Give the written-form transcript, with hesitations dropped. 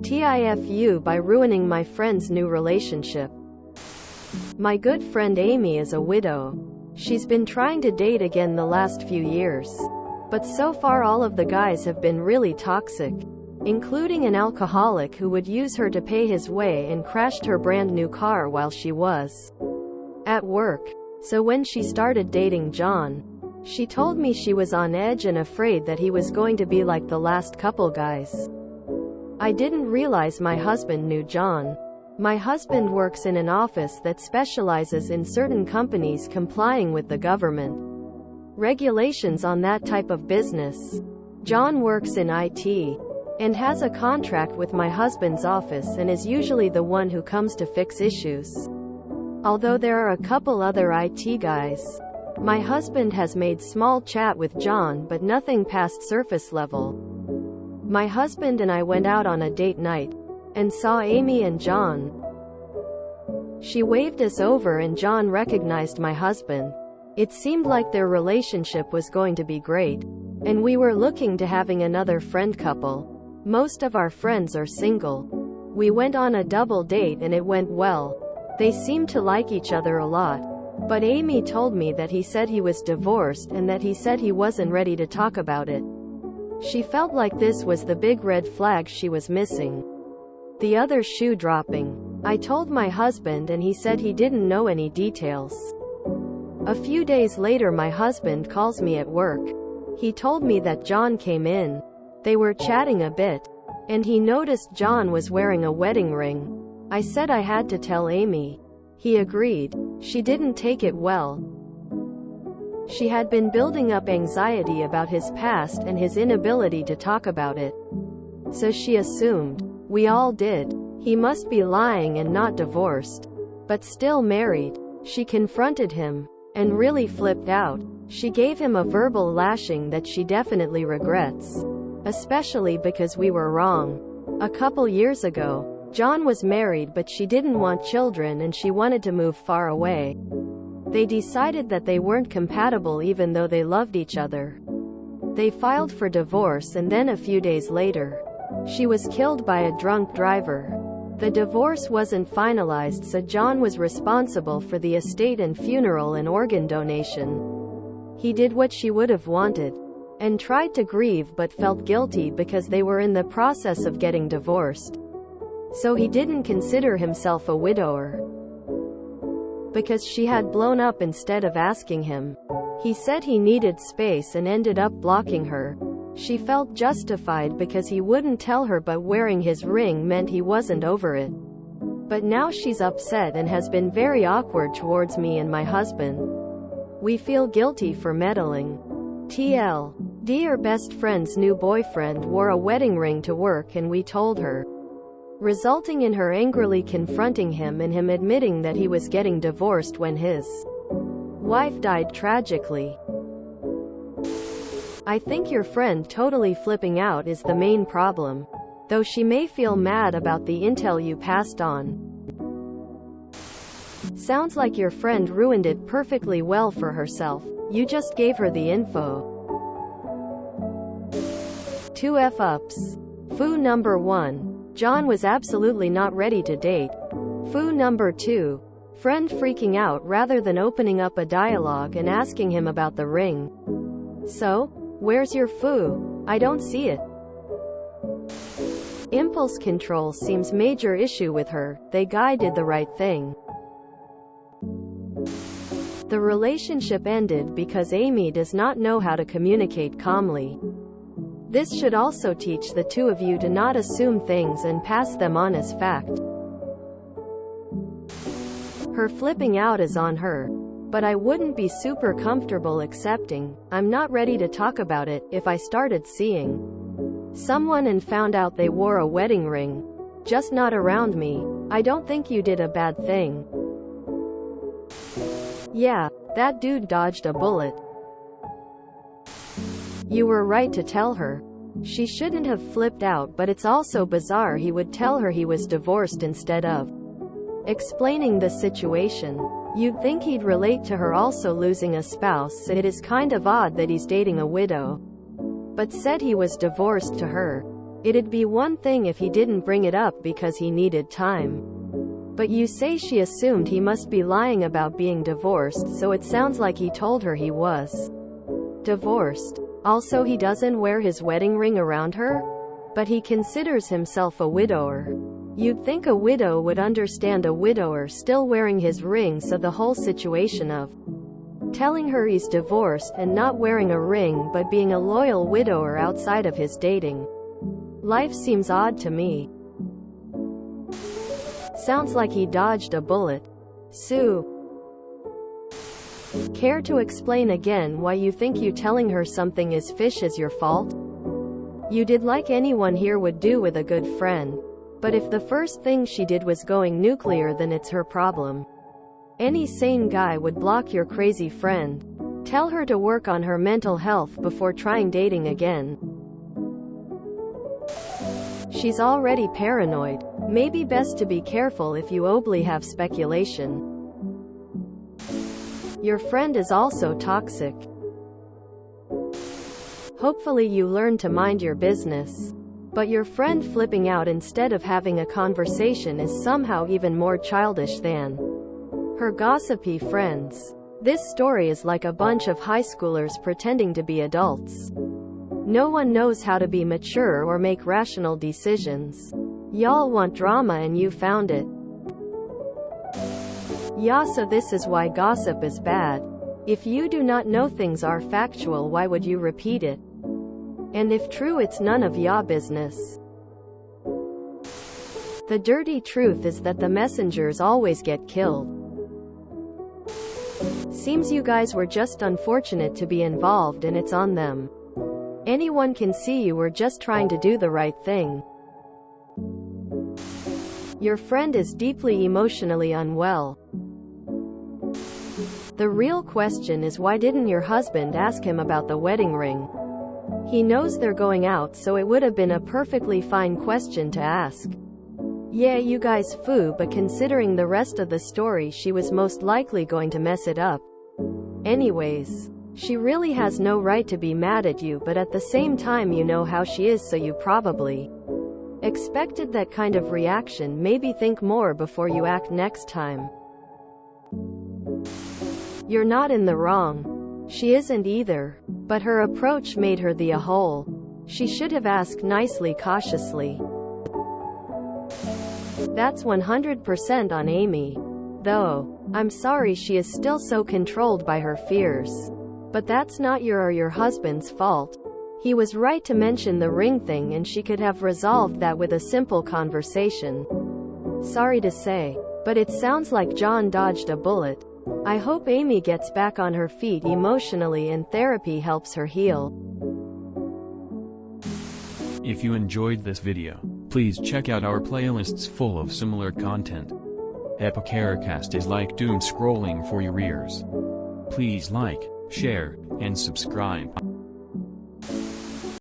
TIFU by ruining my friend's new relationship. My good friend Amy is a widow. She's been trying to date again the last few years. But so far all of the guys have been really toxic, including an alcoholic who would use her to pay his way and crashed her brand new car while she was at work. So when she started dating John, she told me she was on edge and afraid that he was going to be like the last couple guys. I didn't realize my husband knew John. My husband works in an office that specializes in certain companies complying with the government regulations on that type of business. John works in IT and has a contract with my husband's office and is usually the one who comes to fix issues. Although there are a couple other IT guys, my husband has made small chat with John but nothing past surface level. My husband and I went out on a date night and saw Amy and John. She waved us over and John recognized my husband. It seemed like their relationship was going to be great, and we were looking to having another friend couple. Most of our friends are single. We went on a double date and it went well. They seemed to like each other a lot. But Amy told me that he said he was divorced and that he said he wasn't ready to talk about it. She felt like this was the big red flag she was missing. The other shoe dropping. I told my husband and he said he didn't know any details. A few days later my husband calls me at work. He told me that John came in. They were chatting a bit, and he noticed John was wearing a wedding ring. I said I had to tell Amy. He agreed. She didn't take it well. She had been building up anxiety about his past and his inability to talk about it. So she assumed, we all did, he must be lying and not divorced, but still married. She confronted him and really flipped out. She gave him a verbal lashing that she definitely regrets, especially because we were wrong. A couple years ago, John was married but she didn't want children and she wanted to move far away. They decided that they weren't compatible even though they loved each other. They filed for divorce and then a few days later, she was killed by a drunk driver. The divorce wasn't finalized so John was responsible for the estate and funeral and organ donation. He did what she would have wanted and tried to grieve but felt guilty because they were in the process of getting divorced. So he didn't consider himself a widower because she had blown up instead of asking him. He said he needed space and ended up blocking her. She felt justified because he wouldn't tell her but wearing his ring meant he wasn't over it. But now she's upset and has been very awkward towards me and my husband. We feel guilty for meddling. TL. Dear best friend's new boyfriend wore a wedding ring to work and we told her, resulting in her angrily confronting him and him admitting that he was getting divorced when his wife died tragically. I think your friend totally flipping out is the main problem, though she may feel mad about the intel you passed on. Sounds like your friend ruined it perfectly well for herself. You just gave her the info. 2 F-ups. Foo number 1. John was absolutely not ready to date. Foo number 2. Friend freaking out rather than opening up a dialogue and asking him about the ring. So, where's your foo? I don't see it. Impulse control seems major issue with her. They guy did the right thing. The relationship ended because Amy does not know how to communicate calmly. This should also teach the two of you to not assume things and pass them on as fact. Her flipping out is on her, but I wouldn't be super comfortable accepting, I'm not ready to talk about it, if I started seeing someone and found out they wore a wedding ring. Just not around me. I don't think you did a bad thing. Yeah, that dude dodged a bullet. You were right to tell her. She shouldn't have flipped out, but it's also bizarre he would tell her he was divorced instead of explaining the situation. You'd think he'd relate to her also losing a spouse. It is kind of odd that he's dating a widow, but said he was divorced to her. It'd be one thing if he didn't bring it up because he needed time. But you say she assumed he must be lying about being divorced, so it sounds like he told her he was divorced. Also, he doesn't wear his wedding ring around her? But he considers himself a widower. You'd think a widow would understand a widower still wearing his ring, so the whole situation of telling her he's divorced and not wearing a ring but being a loyal widower outside of his dating life seems odd to me. Sounds like he dodged a bullet. Sue. Care to explain again why you think you telling her something is fish is your fault? You did like anyone here would do with a good friend. But if the first thing she did was going nuclear, then it's her problem. Any sane guy would block your crazy friend. Tell her to work on her mental health before trying dating again. She's already paranoid. Maybe best to be careful if you obly have speculation. Your friend is also toxic. Hopefully you learn to mind your business. But your friend flipping out instead of having a conversation is somehow even more childish than her gossipy friends. This story is like a bunch of high schoolers pretending to be adults. No one knows how to be mature or make rational decisions. Y'all want drama and you found it. Yeah, so this is why gossip is bad. If you do not know things are factual, why would you repeat it? And if true, it's none of ya business. The dirty truth is that the messengers always get killed. Seems you guys were just unfortunate to be involved and it's on them. Anyone can see you were just trying to do the right thing. Your friend is deeply emotionally unwell. The real question is, why didn't your husband ask him about the wedding ring? He knows they're going out, so it would have been a perfectly fine question to ask. Yeah, you guys foo, but considering the rest of the story, she was most likely going to mess it up. Anyways, she really has no right to be mad at you, but at the same time you know how she is, so you probably expected that kind of reaction. Maybe think more before you act next time. You're not in the wrong. She isn't either. But her approach made her the a-hole. She should have asked nicely, cautiously. That's 100% on Amy. Though, I'm sorry she is still so controlled by her fears. But that's not your or your husband's fault. He was right to mention the ring thing, and she could have resolved that with a simple conversation. Sorry to say, but it sounds like John dodged a bullet. I hope Amy gets back on her feet emotionally and therapy helps her heal. If you enjoyed this video, please check out our playlists full of similar content. Epicaricast is like doom scrolling for your ears. Please like, share, and subscribe.